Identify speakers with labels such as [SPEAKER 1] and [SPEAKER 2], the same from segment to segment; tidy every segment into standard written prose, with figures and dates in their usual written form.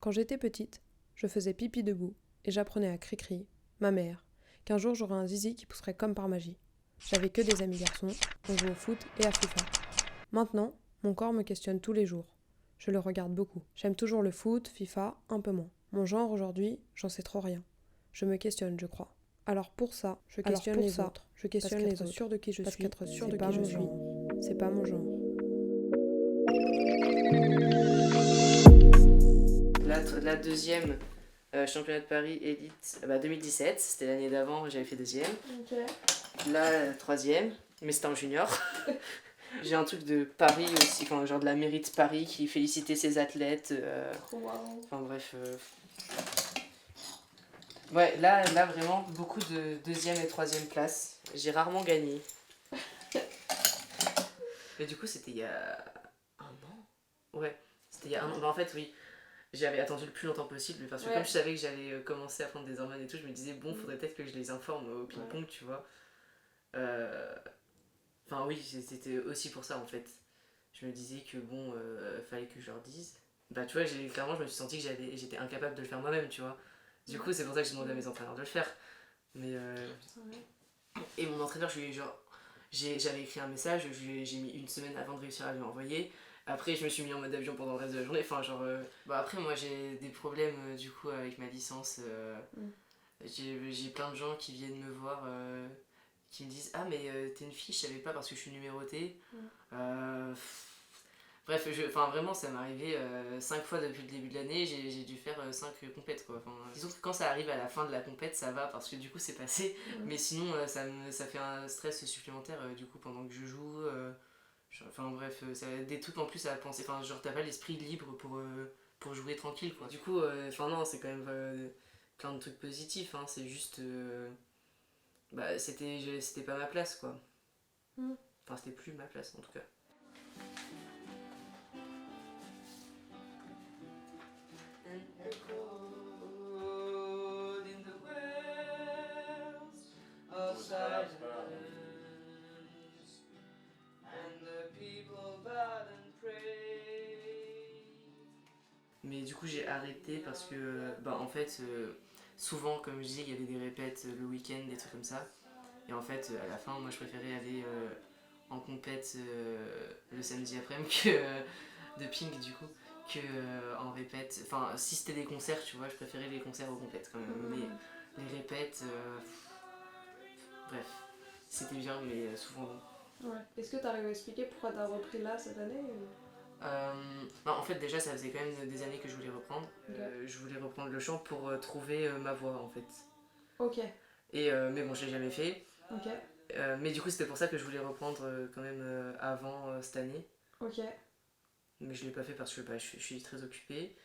[SPEAKER 1] Quand j'étais petite, je faisais pipi debout et j'apprenais à Cricri, ma mère, qu'un jour j'aurais un zizi qui pousserait comme par magie. J'avais que des amis garçons, on jouait au foot et à FIFA. Maintenant, mon corps me questionne tous les jours. Je le regarde beaucoup. J'aime toujours le foot, FIFA, un peu moins. Mon genre aujourd'hui, j'en sais trop rien. Je me questionne, je crois. Alors pour ça, je questionne les autres. Je questionne les autres. Sûr de qui je suis. Qu'être sûr de qui je suis, c'est pas mon genre.
[SPEAKER 2] La deuxième championnat de Paris élite 2017, c'était l'année d'avant, j'avais fait deuxième.
[SPEAKER 3] Ok.
[SPEAKER 2] La troisième, mais c'était en junior. J'ai un truc de Paris aussi, enfin, genre de la mairie de Paris qui félicitait ses athlètes.
[SPEAKER 3] Wow.
[SPEAKER 2] Enfin bref. Ouais, là vraiment beaucoup de deuxième et troisième place. J'ai rarement gagné. Mais du coup c'était il y a un an. Ouais, c'était il y a un an. Bah, en fait oui, j'avais attendu le plus longtemps possible parce que comme je savais que j'allais commencer à prendre des hormones et tout, je me disais bon faudrait peut-être que je les informe au ping-pong, tu vois. Enfin oui, c'était aussi pour ça en fait. Je me disais que bon, fallait que je leur dise. Bah tu vois, clairement je me suis senti que j'étais incapable de le faire moi-même, tu vois. Du coup c'est pour ça que j'ai demandé à mes entraîneurs de le faire. Mais et mon entraîneur, j'avais écrit un message, j'ai mis une semaine avant de réussir à lui envoyer. Après je me suis mis en mode avion pendant le reste de la journée. Enfin genre, Bah après moi j'ai des problèmes du coup avec ma licence. J'ai plein de gens qui viennent me voir. Qui me disent ah mais t'es une fille, je savais pas parce que je suis numérotée. Bref, vraiment ça m'est arrivé 5 fois depuis le début de l'année, j'ai dû faire 5 compètes quoi. Disons que quand ça arrive à la fin de la compète ça va parce que du coup c'est passé, mais sinon ça fait un stress supplémentaire du coup pendant que je joue. Ça a des trucs en plus à penser, genre t'as pas l'esprit libre pour jouer tranquille quoi. Du coup, non c'est quand même plein de trucs positifs, hein, c'est juste... c'était pas ma place quoi. Enfin c'était plus ma place en tout cas. Mais du coup j'ai arrêté parce que en fait souvent comme je disais il y avait des répètes le week-end, des trucs comme ça. Et en fait à la fin moi je préférais aller en compète le samedi après-midi de ping du coup que en répète. Enfin si c'était des concerts tu vois je préférais les concerts aux compètes quand même. Mais les répètes bref c'était bien mais souvent non.
[SPEAKER 3] Ouais. Est-ce que t'arrives à expliquer pourquoi t'as repris là cette année
[SPEAKER 2] En fait déjà ça faisait quand même des années que je voulais reprendre. Je voulais reprendre le chant pour trouver ma voix en fait.
[SPEAKER 3] Ok.
[SPEAKER 2] Mais bon je l'ai jamais fait.
[SPEAKER 3] Ok.
[SPEAKER 2] Mais du coup c'était pour ça que je voulais reprendre quand même avant cette année.
[SPEAKER 3] Ok.
[SPEAKER 2] Mais je l'ai pas fait parce que je suis très occupée.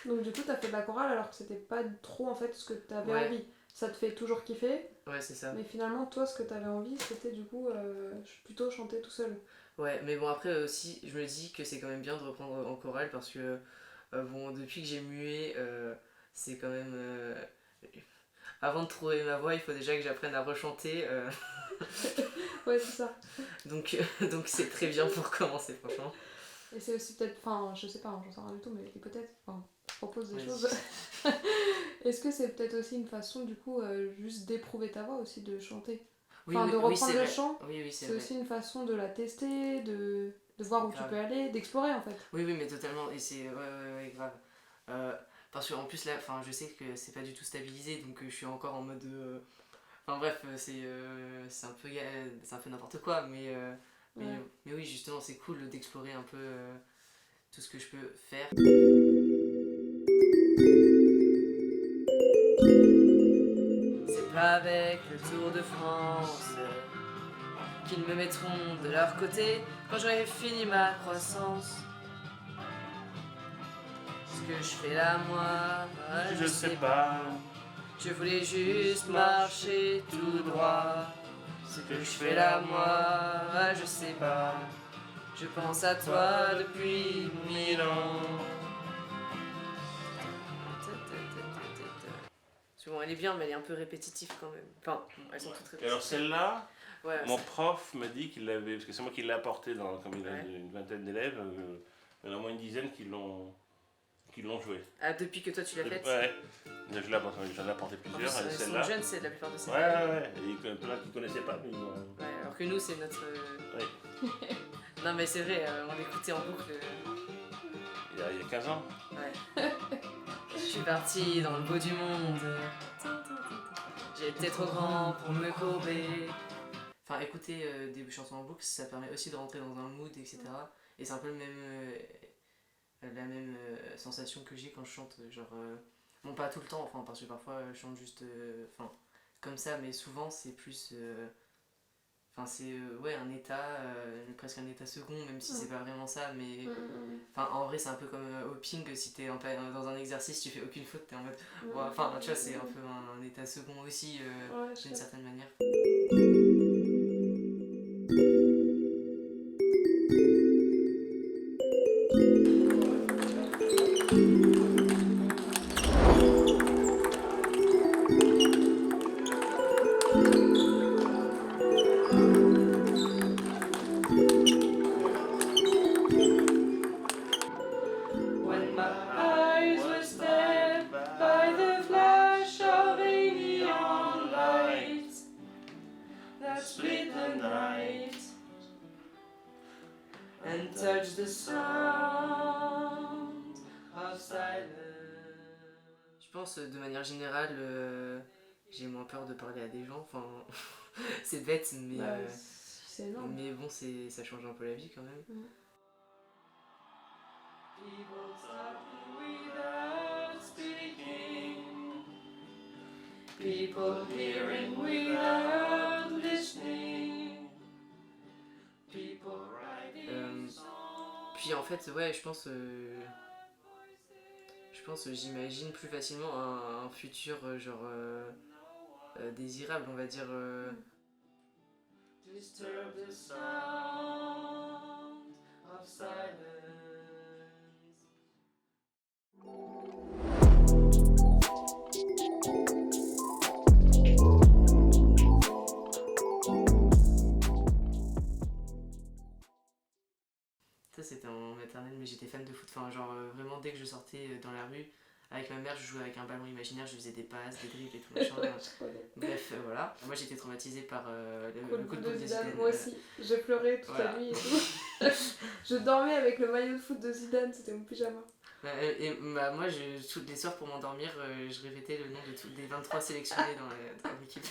[SPEAKER 3] Donc du coup t'as fait de la chorale alors que c'était pas trop en fait ce que t'avais envie. Ça te fait toujours kiffer.
[SPEAKER 2] Ouais c'est ça.
[SPEAKER 3] Mais finalement toi ce que t'avais envie c'était du coup plutôt chanter tout seul.
[SPEAKER 2] Ouais mais bon après aussi je me dis que c'est quand même bien de reprendre en chorale parce que depuis que j'ai mué c'est quand même... avant de trouver ma voix il faut déjà que j'apprenne à rechanter.
[SPEAKER 3] Ouais c'est ça.
[SPEAKER 2] Donc c'est très bien pour commencer franchement.
[SPEAKER 3] Et c'est aussi peut-être, enfin je sais pas, j'en sais rien du tout, mais hypothèse, je propose des choses. Est-ce que c'est peut-être aussi une façon du coup juste d'éprouver ta voix aussi, de chanter, de reprendre le chant.
[SPEAKER 2] Oui,
[SPEAKER 3] c'est aussi une façon de la tester, de voir où tu peux aller, d'explorer en fait.
[SPEAKER 2] Oui mais totalement, et c'est ouais, grave. Parce qu'en plus là, je sais que c'est pas du tout stabilisé, donc je suis encore en mode... bref, c'est un peu n'importe quoi, mais oui justement c'est cool d'explorer un peu tout ce que je peux faire. C'est pas avec le Tour de France qu'ils me mettront de leur côté quand j'aurai fini ma croissance. Ce que je fais là moi, je sais pas. Je voulais juste marcher tout droit. Ce que je fais là moi, je sais pas. Je pense à toi depuis 1000 ans. Bon, elle est bien, mais elle est un peu répétitive quand même. Enfin, elles sont toutes répétitives.
[SPEAKER 4] Et alors celle-là,
[SPEAKER 2] ouais,
[SPEAKER 4] mon prof m'a dit qu'il l'avait, parce que c'est moi qui l'ai apporté comme il a une vingtaine d'élèves, il y en a au moins une dizaine qui l'ont l'ont joué.
[SPEAKER 2] Ah, depuis que toi tu l'as faite?
[SPEAKER 4] Ouais. J'en ai apporté
[SPEAKER 2] En
[SPEAKER 4] plusieurs.
[SPEAKER 2] plus, ils sont
[SPEAKER 4] Celle-là.
[SPEAKER 2] jeunes, c'est la plupart de ces
[SPEAKER 4] Ouais. Et il y en a plein qui connaissaient pas. Mais
[SPEAKER 2] Ouais, alors que nous, c'est notre.
[SPEAKER 4] Ouais.
[SPEAKER 2] Non, mais c'est vrai, on l'écoutait en boucle.
[SPEAKER 4] Il y a 15 ans.
[SPEAKER 2] Ouais. Je suis partie dans le beau du monde. J'étais trop grand pour me courber. Enfin, écouter des chansons en boucle, ça permet aussi de rentrer dans un mood, etc. Et c'est un peu le même, la même sensation que j'ai quand je chante. Genre, bon, pas tout le temps, enfin, parce que parfois je chante juste enfin, comme ça, mais souvent c'est plus. Enfin, c'est ouais, un état, presque un état second, même si c'est pas vraiment ça, mais. Enfin, en vrai, c'est un peu comme hopping, si t'es dans un exercice, tu fais aucune faute, t'es en mode. Ouais, enfin, tu vois, c'est un peu un état second aussi, d'une certaine manière. When my eyes were stabbed by the flash of a neon light that split the night and touched the sound of silence. Je pense de manière générale, j'ai moins peur de parler à des gens. Enfin, c'est bête, mais,
[SPEAKER 3] C'est énorme.
[SPEAKER 2] mais bon, ça change un peu la vie quand même. People talking without speaking. People hearing without listening. People writing songs. Puis en fait, ouais, je pense j'imagine plus facilement un futur genre désirable, on va dire. Disturb the sound of silence. Ça c'était en maternelle, mais j'étais fan de foot. Enfin, genre vraiment dès que je sortais dans la rue avec ma mère, je jouais avec un ballon imaginaire, je faisais des passes, des dribbles et tout machin. Bref, voilà. Moi j'étais traumatisée par le coup de boule de Zidane.
[SPEAKER 3] Moi aussi, j'ai pleuré toute la nuit et tout. Je dormais avec le maillot de foot de Zidane, c'était mon pyjama.
[SPEAKER 2] Et bah, moi, tous les soirs pour m'endormir, je répétais le nom de tous les 23 sélectionnés dans l'équipe.